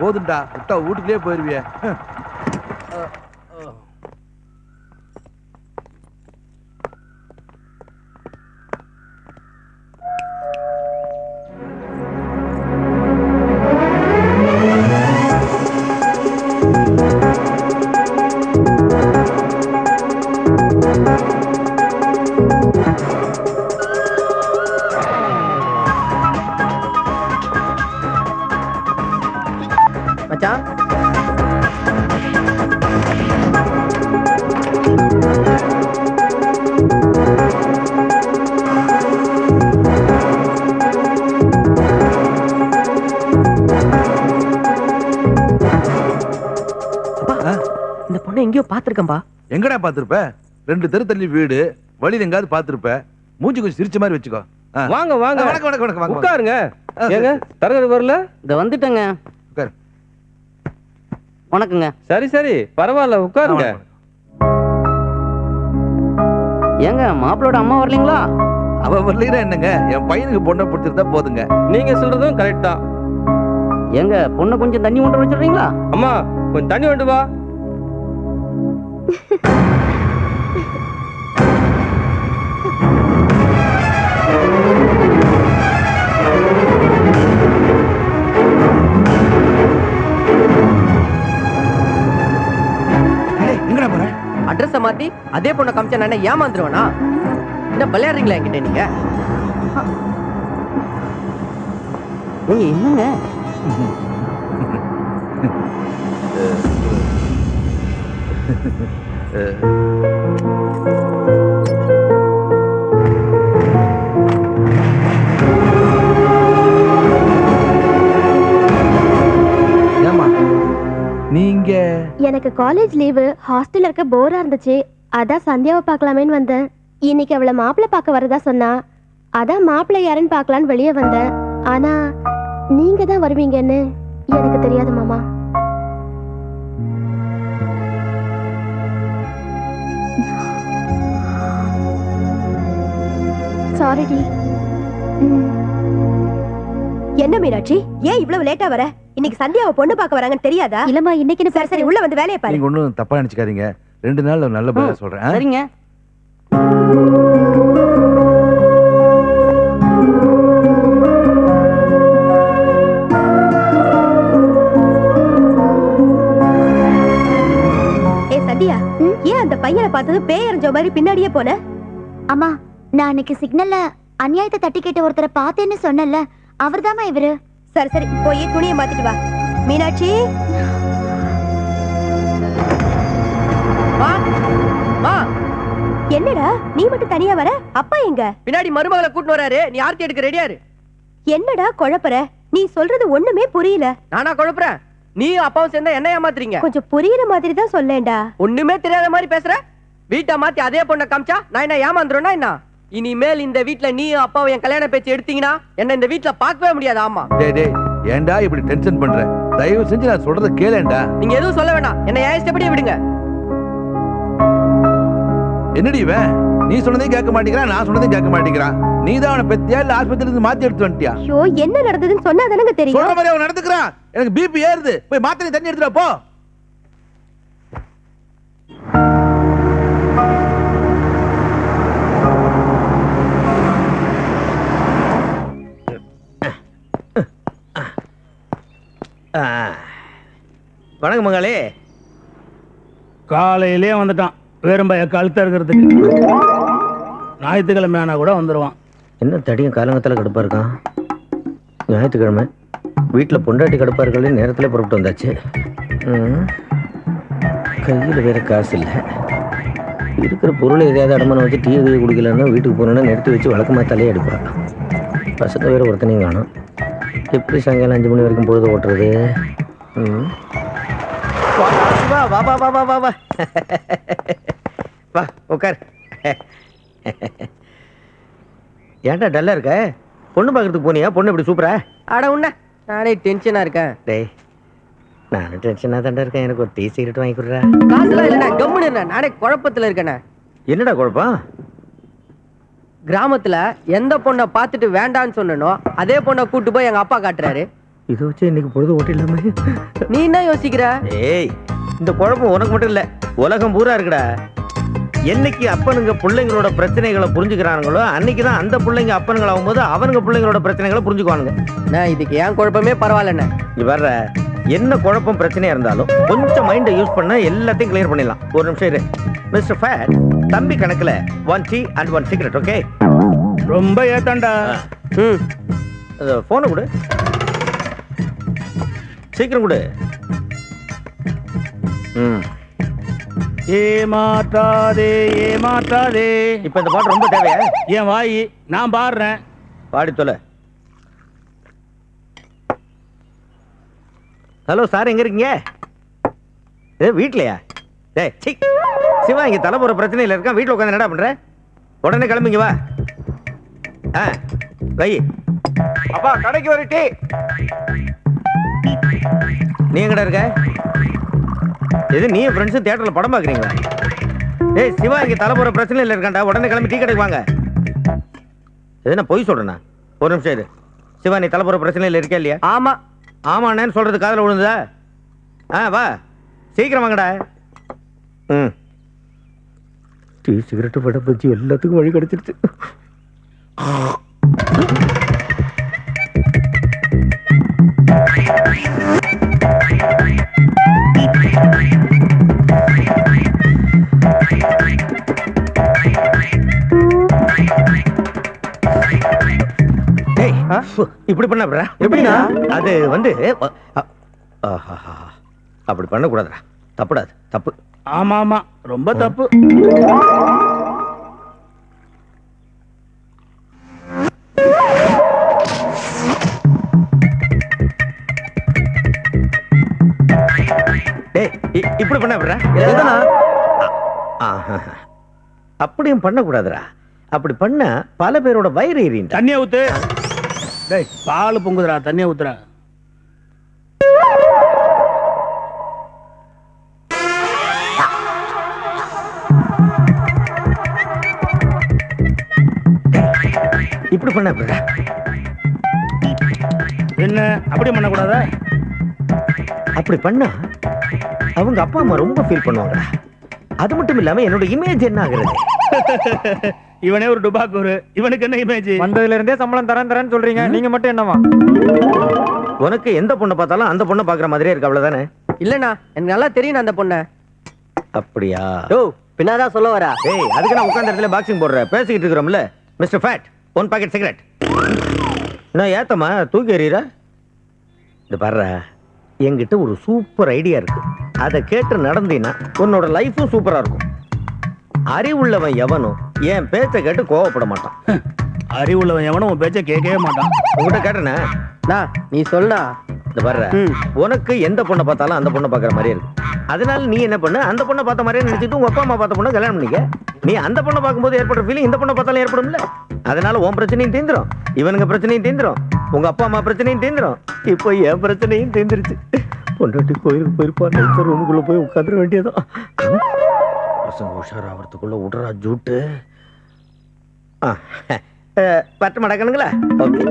போதுண்டா, விட்டா வீட்டுக்குள்ளே போயிருவிய. மச்சான், இந்த பொண்ணை எங்கேயோ பாத்துருக்கேன்பா. எங்கடா பாத்திருப்ப? 2 தெரு தள்ளி வீடு, வழியில எங்காவது பாத்திருப்ப. மூஞ்சி கொஞ்சம் சிரிச்ச மாதிரி வச்சுக்கோ. வாங்க வாங்க, வணக்கம் வணக்கம் வணக்கம் வாங்க. உட்காருங்க. ஏங்க தரகர் வரல? இத வந்துட்டேங்க. உட்காரு. வணக்கங்க. சரி சரி, பரவாயில்ல, உட்காருங்க. ஏங்க மாப்பிளோட அம்மா வரலீங்களா? அவ வரலீங்கன்னா என்னங்க, என் பையனுக்கு பொண்ணை பிடிச்சிருந்தா போதுங்க. நீங்க சொல்றதும் கரெக்ட் தான். ஏங்க பொண்ணை கொஞ்சம் தண்ணி கொண்டு வச்சிடுறீங்களா? அம்மா கொஞ்சம் தண்ணி கொண்டு வா. எங்கடா போற? அட்ரஸ மாத்தி அதே பொண்ணை காமிச்சா நான் ஏமாந்துருவேனா? என்ன விளையாடுறீங்களா என்கிட்ட நீங்க? நீங்க என்னங்க? ஏமா நீங்க? எனக்கு காலேஜ் லீவு, ஹாஸ்டல்ல இருக்க போரா இருந்துச்சு. அதான் சந்தியாவை பார்க்கலாமேன்னு வந்தேன். இன்னைக்கு அவளை மாப்பிள்ளை பார்க்க வரதா சொன்னா. அதான் மாப்பிள்ளை யாருன்னு பார்க்கலான்னு வெளியே வந்தேன். ஆனா நீங்க தான் வருவீங்கன்னு எனக்கு தெரியாது மாமா. சாரிடி. என்ன மீனாட்சி, ஏன் இவ்வளவு லேட்டா வர? இன்னைக்கு சந்தியாவை பொண்ணு பார்க்க வராங்கன்னு தெரியாதா? இல்லம்மா, இன்னைக்கு சரி சரி, உள்ள வந்து வேலையை பாரு. நீங்க ஒண்ணும் தப்பா நினைச்சுக்காதீங்க. 2 நாள்ல நல்ல பதிலா சொல்றேன். சரிங்க. ஏ சந்தியா, ஏன் அந்த பையனை பார்த்தது பேய் அறிஞ்ச மாதிரி பின்னாடியே போன? அம்மா, நான் அன்னைக்கு சிக்னல்ல அநியாயத்தை தட்டி கேட்ட ஒருத்தரை பார்த்தேன்னு சொன்னல, அவர்தாம்மா இவரு. சரி சரி, போய் துணியை மாத்திட்டு வா. மீனாட்சி, என்னடா நீ மட்டும் தனியா வர? அப்பா எங்க? பின்னாடி மருமகளை கூட்டிட்டு வராரு, நீ ஆர்த்தி எடுக்க ரெடியாரு. என்னடா குழப்பற? நீ சொல்றது ஒண்ணுமே புரியல. நானா குழப்புறேன்? நீ அப்பாவும் சேர்ந்தா என்ன ஏமாத்துறீங்க? கொஞ்சம் புரியுற மாதிரி தான் சொல்லேன்டா. ஒண்ணுமே தெரியாத மாதிரி பேசுற. வீட்டை மாத்தி அதே பொண்ணை காமிச்சா நான் என்ன ஏமாந்துருவேனா என்ன? இனிமேல் இந்த வீட்ல நீ அப்பாவை என் கல்யாண பேச்சு எடுத்தீங்கன்னா என்ன இந்த வீட்ல பார்க்கவே முடியாது. ஆமா. டேய் டேய், ஏன்டா இப்படி டென்ஷன் பண்ற? தயவு செஞ்சு நான் சொல்றத கேளேன்டா. நீங்க எதுவும் சொல்ல வேணாம், என்ன ஏன் இஷ்டப்படியே விடுங்க. என்னடி இவன்? நீ சொன்னதையும் கேட்க மாட்டேங்கிறான், நான் சொன்னதையும் கேட்க மாட்டேங்கிறான். நீ தான் அவனை பெத்தியா இல்ல ஆஸ்பத்திரியில இருந்து மாத்தி எடுத்து வந்துட்டியா? ஐயோ, என்ன நடந்ததுன்னு சொன்னா தானங்க தெரியும். சொல்ற மாதிரி அவன் நடந்துக்கிறான். எனக்கு பிபி ஏறுது. போய் மாத்திரை தண்ணி எடுத்துட்டு போ. வணக்கம் மங்களே. காலையிலே வந்துட்டான் வேறும்பய கழுத்த இருக்கிறதுக்கு. ஞாயிற்றுக்கிழமை ஆனா கூட வந்துடுவான். என்ன தடியும் காலங்கத்தில் கடுப்பா இருக்கான்? ஞாயிற்றுக்கிழமை வீட்டில் பொண்டாட்டி கடுப்பா இருக்கல, நேரத்தில் புறப்பட்டு வந்தாச்சு. கையில் வேற காசு இல்லை. இருக்கிற பொருளை எதையாவது அடமான வச்சு டீ எதையும் குடிக்கலன்னா வீட்டுக்கு போனோன்னா நிறுத்தி வச்சு வழக்கமாக தலையே எடுப்பா. பசங்க வேறு ஒருத்தனையும் காணும். எப்படி சாயங்காலம் 5 மணி வரைக்கும் பொழுது ஓட்டுறது? வா வா வா வா வா வா வா வா உட்கார். ஏன்டா டல்லா இருக்க? பொண்ணு பார்க்கறதுக்கு போனியா? பொண்ணு எப்படி சூப்பரா? அட உன்ன, நானே டென்ஷனா இருக்கேன். டேய், நானும் டென்ஷனாக தாண்டா இருக்கேன். எனக்கு ஒரு டீ சிகரெட் வாங்கி கொடுறா. காசுலாம் இல்லைண்ணா, கம்முன்னு இருண்ணா. நானே குழப்பத்தில் இருக்கேண்ணே. என்னடா குழப்பம்? கிராமத்துல எந்த பொண்ணை பார்த்துட்டு வேண்டான்னு சொன்னனோ அதே பொண்ணை கூட்டு போய் எங்க அப்பா காட்டுறாரு. இதை வச்சு இன்னைக்கு பொழுது ஓட்டிடலாமே. நீ என்ன யோசிக்கிற? ஏய், இந்த குழப்பம் உனக்கு மட்டும் இல்ல, உலகம் பூரா இருக்குடா. என்னைக்கு அப்பனுங்க பிள்ளைங்களோட பிரச்சனைகளை புரிஞ்சுக்கிறானுங்களோ அன்னைக்கு தான் அந்த பிள்ளைங்க அப்பனுங்கள் ஆகும்போது அவனுங்க பிள்ளைங்களோட பிரச்சனைகளை புரிஞ்சுக்குவானுங்க. நான் இதுக்கு ஏன் குழப்பமே பரவாயில்லண்ணே. இங்க வர்ற என்ன குழப்பம் பிரச்சனையா இருந்தாலும் கொஞ்சம் மைண்டை யூஸ் பண்ண எல்லாத்தையும் கிளியர் பண்ணிடலாம். ஒரு நிமிஷம் இரு மிஸ்டர் ஃபேட். தம்பி கணக்குல 1 டீ அண்ட் 1 சிகரெட். ஓகே? ரொம்ப ஏத்தாண்டா. போனை கொடு, சீக்கிரம் கொடு. ஏமாற்றாதே ஏமாற்றாதே. இப்ப இந்த பாட்டு ரொம்ப தேவையா? என் வாய் நான் பாடுறேன். பாடி தொலை. ஹலோ சார், எங்க இருக்கீங்க? வீட்லயா? டேய் சீ, சிவா இங்க தலை போற பிரச்சனையில இருக்கான். வீட்டுல உட்காந்து என்னடா பண்ற? உடனே கிளம்பிங்க வா. வை. அப்பா கடைக்கு வர டீ. நீ எங்கடா இருக்க? இது நீ ஃப்ரெண்ட்ஸ் தியேட்டர்ல படம் பாக்குறீங்களா? டேய் சிவா இங்க தலை போற பிரச்சனையில இருக்கான்டா. உடனே கிளம்பி டீ கடைக்கு வாங்க. எது நான் பொய் சொல்றேனா? ஒரு நிமிஷம் இரு. சிவா நீ தலை போற பிரச்சனையில இருக்கே இல்லையா? ஆமா. ஆமாண்ணேன்னு சொல்றது காதுல விழுந்ததா? வா சீக்கிரம் வாங்கடா. டீ சிகரெட்டு பட பச்சி எல்லாத்துக்கும் வழி கிடைச்சிருச்சு. இப்படி பண்ண எப்படின்னா அது வந்து அப்படி பண்ண கூடாதுடா. தப்புடாது, தப்பு. ஆமா ஆமா, ரொம்ப தப்பு. இப்படி பண்ண அப்படியும் பண்ண கூடாதுடா. அப்படி பண்ண பல பேரோட வயிறு எரியும். தண்ணியை ஊத்து. டேய் பால் பொங்குதுடா, தண்ணியை ஊத்துறா. இப்படி பண்ண என்ன அப்படி பண்ணக்கூடாதா? அப்படி பண்ணா அவங்க அப்பா அம்மா ரொம்ப ஃபீல் பண்ணுவாங்கடா. அது மட்டும் இல்லாம என்னோட இமேஜ் என்ன ஆகுறது? இவனே ஒரு டுபாக்கூரு, இவனுக்கு என்ன இமேஜ்? வந்ததுல இருந்தே சம்பளம் தரேன்னு சொல்றீங்க, நீங்க மட்டும் என்னவா? உனக்கு எந்த பொண்ணை பார்த்தாலும் அந்த பொண்ணை பாக்குற மாதிரியே இருக்கு, அவ்வளவுதானே? இல்லண்ணா, எனக்கு நல்லா தெரியும் அந்த பொண்ணை. அப்படியா? ஓ பின்னாதான் சொல்ல வரா? ஏய், அதுக்கு நான் உட்கார்ந்த இடத்துல பாக்ஸிங் போடுறேன். பேசிக்கிட்டு இருக்கிறோம்ல. Mister fat, 1 packet cigarette. நான் ஏத்தமா தூக்கி எறிகிற? இந்த பாரு, என்கிட்ட ஒரு சூப்பர் ஐடியா இருக்கு. அதை கேட்டு நடந்தீன்னா உன்னோட லைஃபும் சூப்பரா இருக்கும். அறிவுள்ளவன் எவனும் என் பேச்சை கேட்டு கோவப்பட மாட்டான். அறிவுள்ளவன் எவனும் உன் பேச்சை கேட்கவே மாட்டான். உங்ககிட்ட கேட்டேனே, நீ சொல்லுண்ணா. இந்த பாரு, உனக்கு எந்த பொண்ணை பார்த்தாலும் அந்த பொண்ணை பார்க்குற மாதிரியே இருக்கு. அதனால நீ என்ன பண்ணு, அந்த பொண்ணை பார்த்த மாதிரியே நினைச்சிட்டு உங்க அப்பா அம்மா பார்த்த பொண்ணை கல்யாணம் பண்ணிக்க. நீ அந்த பொண்ணை பார்க்கும்போது ஏற்படுற ஃபீலிங் இந்த பொண்ணை பார்த்தாலும் ஏற்படும்ல. அதனால உன் பிரச்சனையும் தீந்துரும், இவனுங்க பிரச்சனையும் தீந்துரும், உங்க அப்பா அம்மா பிரச்சனையும் தீந்துரும். இப்போ என் பிரச்சனையும் தீந்துருச்சு. பொண்டாட்டி கோயிலுக்கு போயிருப்பா, ரூமுக்குள்ள போய் உட்காந்துட வேண்டியதான். பசங்க உஷாராகிறதுக்குள்ள விடுறா ஜூட்டு. பட்ட மடக்கணுங்களா? ஓகே.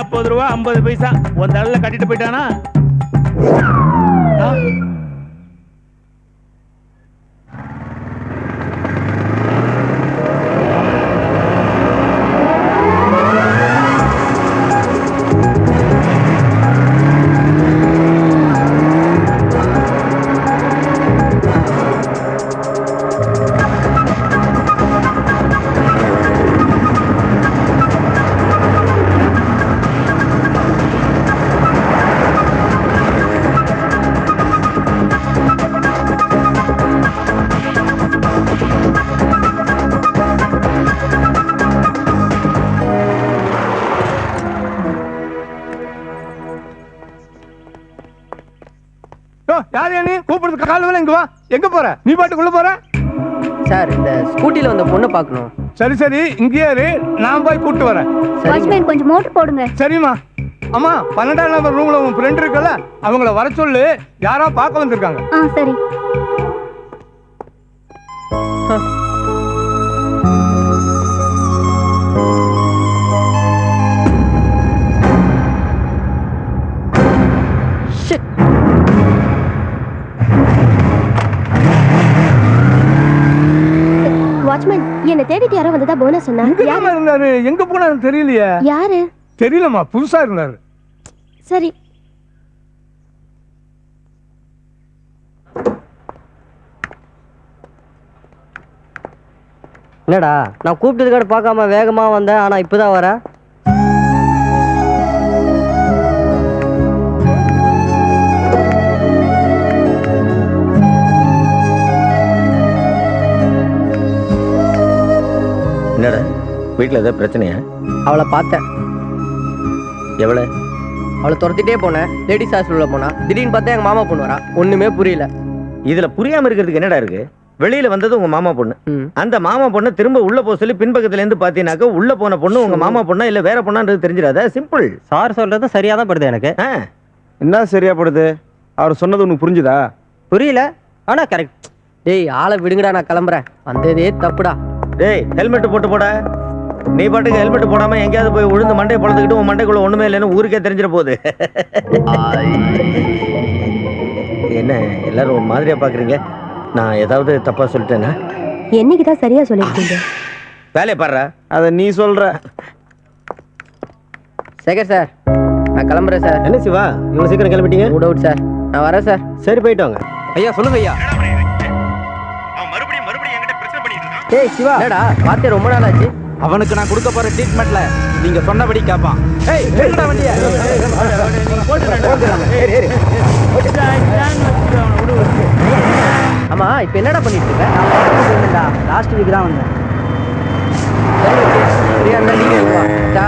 அப்பா ரூபா 50 பைசா உன் தலையில கட்டிட்டு போயிட்டானா? எங்க போற? நீ பாட்டுக்குள்ள போற? சார், இந்த ஸ்கூட்டில வந்த பொண்ணை பார்க்கணும். சரி சரி, இங்கேயே நான் போய் கூட்டு வரேன். வாட்ச்மேன் கொஞ்சம் மோட்டர் போடுங்க. சரிம்மா. அம்மா 12ஆம் நம்பர் ரூம்ல உன் ஃப்ரெண்ட் இருக்கல அவங்கள வர சொல்லு, யாரோ பார்க்க வந்திருக்காங்க. சரி. வாட்ச்மேன், என்ன தேடிட்டு யாரோ வந்ததா போனஸ் சொன்னா. இங்கதான் இருந்தாரு, எங்க போனாரு தெரியலையே. யாரு? தெரியலம்மா, புதுசா இருந்தாரு. சரி. என்னடா நான் கூப்பிட்டதுக்காக பார்க்காம வேகமா வந்தேன், ஆனா இப்பதான் வர. என்னடா வீட்டில் ஏதாவது பிரச்சனையா? அவளை பார்த்தேன். எவ்வளோ? அவளை துரத்திட்டே போனேன். லேடிஸ் ஹாஸ்பிட்டல்ல போனா திடீர்னு பார்த்தா எங்க மாமா பொண்ணு வரா. ஒண்ணுமே புரியல. இதில் புரியாமல் இருக்கிறதுக்கு என்னடா இருக்கு? வெளியில வந்தது உங்க மாமா பொண்ணு. அந்த மாமா பொண்ணு திரும்ப உள்ள போக சொல்லி பின்பக்கத்துல இருந்து பாத்தீங்கன்னாக்க உள்ள போன பொண்ணு உங்க மாமா பொண்ணா இல்ல வேற பொண்ணான்றது தெரிஞ்சிடாத. சிம்பிள். சார் சொல்றது சரியா தான் படுது எனக்கு. என்ன சரியா படுது? அவர் சொன்னது உனக்கு புரிஞ்சுதா? புரியல, ஆனா கரெக்ட். டேய் ஆளை விடுங்கடா, நான் கிளம்புறேன். வந்ததே தப்புடா. டேய் ஹெல்மெட் போட்டு போட. நீ பாட்டுக்கு ஹெல்மெட் போடாம எங்கேயாவது போய் விழுந்து மண்டையை பொழந்துக்கிட்டு உன் மண்டைக்குள்ள ஒண்ணுமே இல்லைன்னு ஊருக்கே தெரிஞ்சிட போகுது. என்ன எல்லாரும் ஒரு மாதிரியா பாக்குறீங்க? நான் ஏதாவது தப்பா சொல்லிட்டேன்னா? என்னைக்குதான் சரியா சொல்லிருக்கீங்க. வேலையை பாடுற, அதை நீ சொல்ற. சேகர் சார், நான் கிளம்புறேன் சார். என்ன சிவா இவ்வளவு சீக்கிரம் கிளம்பிட்டீங்க? மூட் அவுட் சார், நான் வரேன் சார். சரி போயிட்டு வாங்க. ஐயா சொல்லுங்க ஐயா. ஏய் சிவா, என்னடா பார்த்தே ரொம்ப நாள் ஆச்சு. அவனுக்கு நான் கொடுக்க போற ட்ரீட்மெண்ட்ல நீங்க சொன்னபடி கேட்பான். ஏய் எடுடா வண்டியை. ஆமா இப்ப என்னடா பண்ணிட்டு இருக்க? லாஸ்ட் வீக் தான் வந்தேன். சரி ஓகே, ஃப்ரீயா இருந்தா நீங்க வா. டா.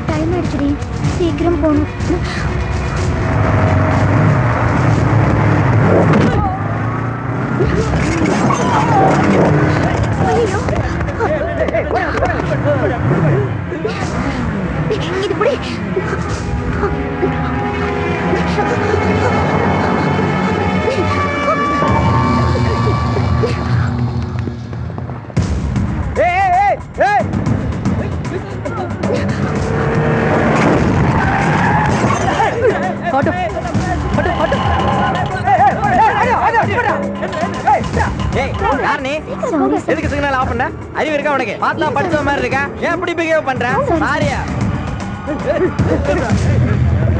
டைம் ஆயிடுச்சுடி, சீக்கிரம் போகணும். இது புடி. எதுக்கு சிக்னல் ஆஃப் பண்ண? அறிவு இருக்கா உனக்கு? பார்த்தா படிச்ச மாதிரி இருக்கா? ஏன் இப்படி பிஹேவ் பண்ற? சாரியா?